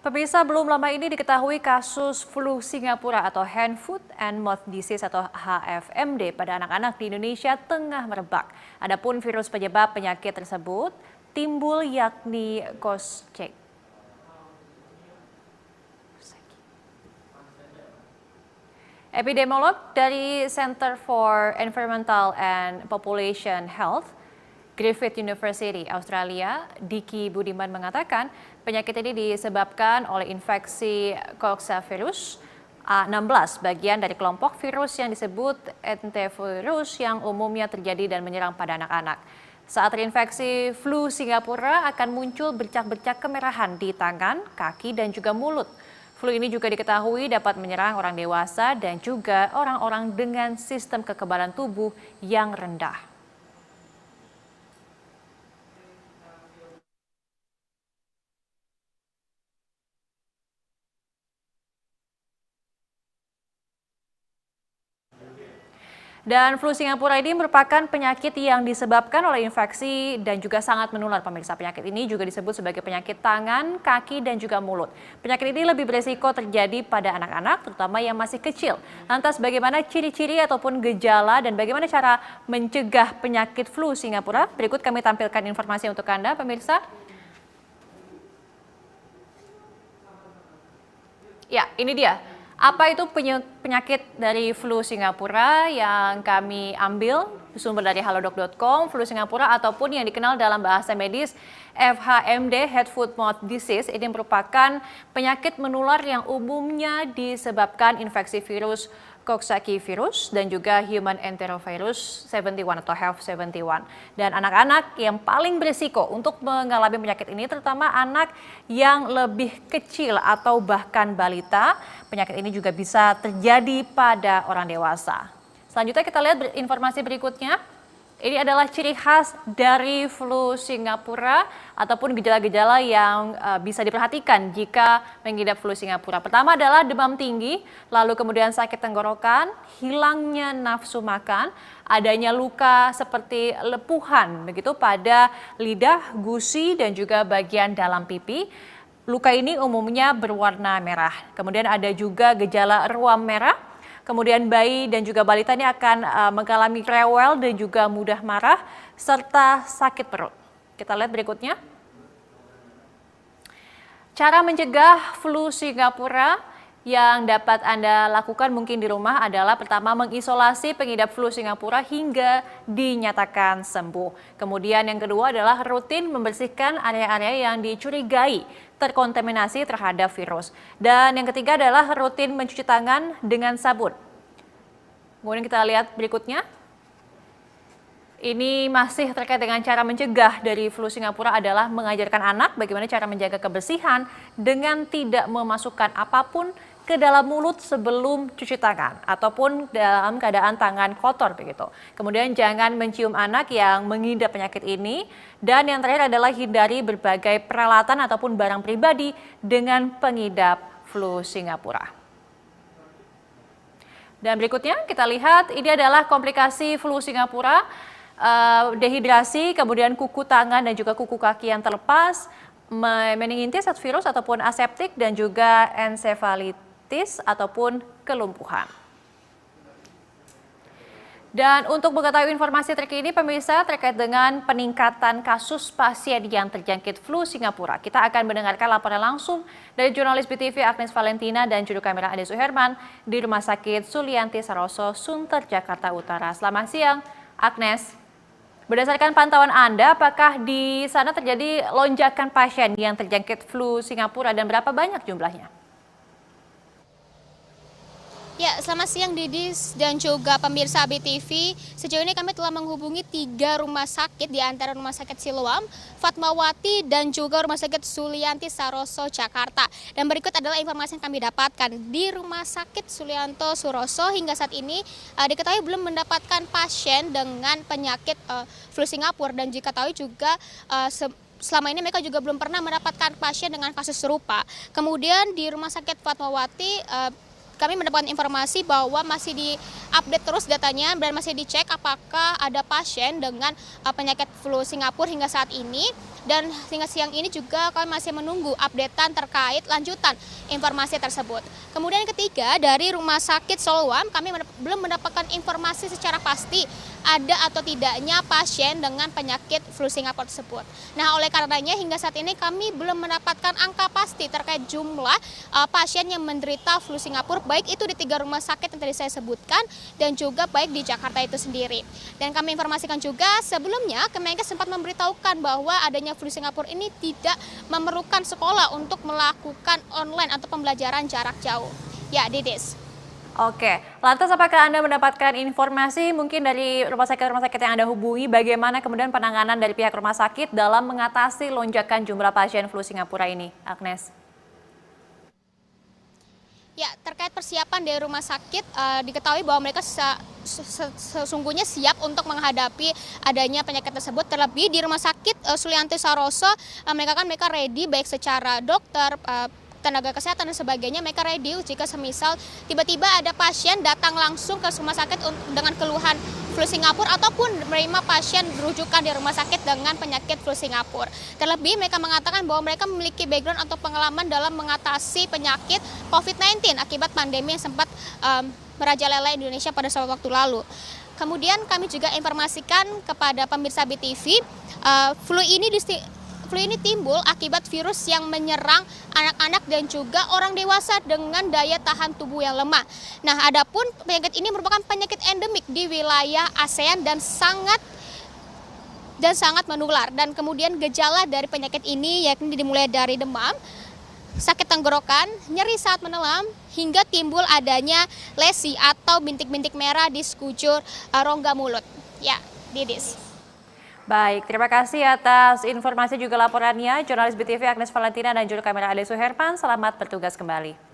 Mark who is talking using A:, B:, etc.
A: Pemirsa, belum lama ini diketahui kasus flu Singapura atau Hand, Foot, and Mouth Disease atau HFMD pada anak-anak di Indonesia tengah merebak. Adapun virus penyebab penyakit tersebut timbul yakni Koschei. Epidemiolog dari Center for Environmental and Population Health, Griffith University, Australia, Diki Budiman mengatakan penyakit ini disebabkan oleh infeksi Coxsackie A16, bagian dari kelompok virus yang disebut enterovirus yang umumnya terjadi dan menyerang pada anak-anak. Saat terinfeksi flu Singapura akan muncul bercak-bercak kemerahan di tangan, kaki, dan juga mulut. Flu ini juga diketahui dapat menyerang orang dewasa dan juga orang-orang dengan sistem kekebalan tubuh yang rendah. Dan flu Singapura ini merupakan penyakit yang disebabkan oleh infeksi dan juga sangat menular, pemirsa. Penyakit ini juga disebut sebagai penyakit tangan, kaki, dan juga mulut. Penyakit ini lebih beresiko terjadi pada anak-anak, terutama yang masih kecil. Lantas bagaimana ciri-ciri ataupun gejala dan bagaimana cara mencegah penyakit flu Singapura? Berikut kami tampilkan informasi untuk Anda, pemirsa. Ya, ini dia. Apa itu penyakit dari flu Singapura yang kami ambil sumber dari halodoc.com, flu Singapura ataupun yang dikenal dalam bahasa medis FHMD, Head, Foot, Mouth Disease, ini merupakan penyakit menular yang umumnya disebabkan infeksi virus Coxsackie virus dan juga human enterovirus 71 atau HEV71. Dan anak-anak yang paling berisiko untuk mengalami penyakit ini terutama anak yang lebih kecil atau bahkan balita. Penyakit ini juga bisa terjadi pada orang dewasa. Selanjutnya kita lihat informasi berikutnya. Ini adalah ciri khas dari flu Singapura ataupun gejala-gejala yang bisa diperhatikan jika mengidap flu Singapura. Pertama adalah demam tinggi, lalu kemudian sakit tenggorokan, hilangnya nafsu makan, adanya luka seperti lepuhan begitu pada lidah, gusi, dan juga bagian dalam pipi. Luka ini umumnya berwarna merah. Kemudian ada juga gejala ruam merah. Kemudian bayi dan juga balita ini akan mengalami rewel dan juga mudah marah serta sakit perut. Kita lihat berikutnya. Cara mencegah flu Singapura yang dapat Anda lakukan mungkin di rumah adalah pertama mengisolasi pengidap flu Singapura hingga dinyatakan sembuh. Kemudian yang kedua adalah rutin membersihkan area-area yang dicurigai terkontaminasi terhadap virus. Dan yang ketiga adalah rutin mencuci tangan dengan sabun. Kemudian kita lihat berikutnya. Ini masih terkait dengan cara mencegah dari flu Singapura adalah mengajarkan anak bagaimana cara menjaga kebersihan dengan tidak memasukkan apapun ke dalam mulut sebelum cuci tangan ataupun dalam keadaan tangan kotor begitu. Kemudian jangan mencium anak yang mengidap penyakit ini dan yang terakhir adalah hindari berbagai peralatan ataupun barang pribadi dengan pengidap flu Singapura. Dan berikutnya kita lihat ini adalah komplikasi flu Singapura, dehidrasi, kemudian kuku tangan dan juga kuku kaki yang terlepas, meningitis virus ataupun aseptik dan juga ensefalitis ataupun kelumpuhan. Dan untuk mengetahui informasi terkini pemirsa terkait dengan peningkatan kasus pasien yang terjangkit flu Singapura, kita akan mendengarkan laporan langsung dari jurnalis BTV Agnes Valentina dan juru kamera Ade Suherman di Rumah Sakit Sulianti Saroso, Sunter, Jakarta Utara. Selamat siang, Agnes. Berdasarkan pantauan Anda, apakah di sana terjadi lonjakan pasien yang terjangkit flu Singapura dan berapa banyak jumlahnya?
B: Ya, selamat siang Didi dan juga pemirsa BTV. Sejauh ini kami telah menghubungi 3 rumah sakit di antara Rumah Sakit Siloam, Fatmawati, dan juga Rumah Sakit Sulianti Saroso, Jakarta. Dan berikut adalah informasi yang kami dapatkan. Di Rumah Sakit Sulianto Suroso hingga saat ini diketahui belum mendapatkan pasien dengan penyakit flu Singapura dan jika tahu juga selama ini mereka juga belum pernah mendapatkan pasien dengan kasus serupa. Kemudian di Rumah Sakit Fatmawati kami mendapatkan informasi bahwa masih diupdate terus datanya dan masih dicek apakah ada pasien dengan penyakit flu Singapura hingga saat ini. Dan hingga siang ini juga kami masih menunggu updatean terkait lanjutan informasi tersebut. Kemudian yang ketiga, dari Rumah Sakit Siloam kami belum mendapatkan informasi secara pasti ada atau tidaknya pasien dengan penyakit flu Singapura tersebut. Nah, oleh karenanya hingga saat ini kami belum mendapatkan angka pasti terkait jumlah pasien yang menderita flu Singapura, baik itu di 3 rumah sakit yang tadi saya sebutkan dan juga baik di Jakarta itu sendiri. Dan kami informasikan juga sebelumnya Kemenkes sempat memberitahukan bahwa adanya flu Singapura ini tidak memerlukan sekolah untuk melakukan online atau pembelajaran jarak jauh. Ya, Didis.
A: Oke, lantas apakah Anda mendapatkan informasi mungkin dari rumah sakit yang Anda hubungi, bagaimana kemudian penanganan dari pihak rumah sakit dalam mengatasi lonjakan jumlah pasien flu Singapura ini, Agnes?
B: Ya, terkait persiapan dari rumah sakit, diketahui bahwa mereka sesungguhnya siap untuk menghadapi adanya penyakit tersebut. Terlebih di Rumah Sakit Sulianti Saroso, mereka ready baik secara dokter, tenaga kesehatan dan sebagainya, mereka ready jika semisal tiba-tiba ada pasien datang langsung ke rumah sakit dengan keluhan flu Singapura ataupun menerima pasien rujukan di rumah sakit dengan penyakit flu Singapura. Terlebih mereka mengatakan bahwa mereka memiliki background atau pengalaman dalam mengatasi penyakit COVID-19 akibat pandemi yang sempat merajalela Indonesia pada suatu waktu lalu. Kemudian kami juga informasikan kepada pemirsa BTV, flu ini timbul akibat virus yang menyerang anak-anak dan juga orang dewasa dengan daya tahan tubuh yang lemah. Nah, adapun penyakit ini merupakan penyakit endemik di wilayah ASEAN dan sangat menular. Dan kemudian gejala dari penyakit ini yakni dimulai dari demam, sakit tenggorokan, nyeri saat menelan, hingga timbul adanya lesi atau bintik-bintik merah di sekujur rongga mulut. Ya, Didis.
A: Baik, terima kasih atas informasi juga laporannya, jurnalis BTV Agnes Valentina dan juru kamera Ade Suherman. Selamat bertugas kembali.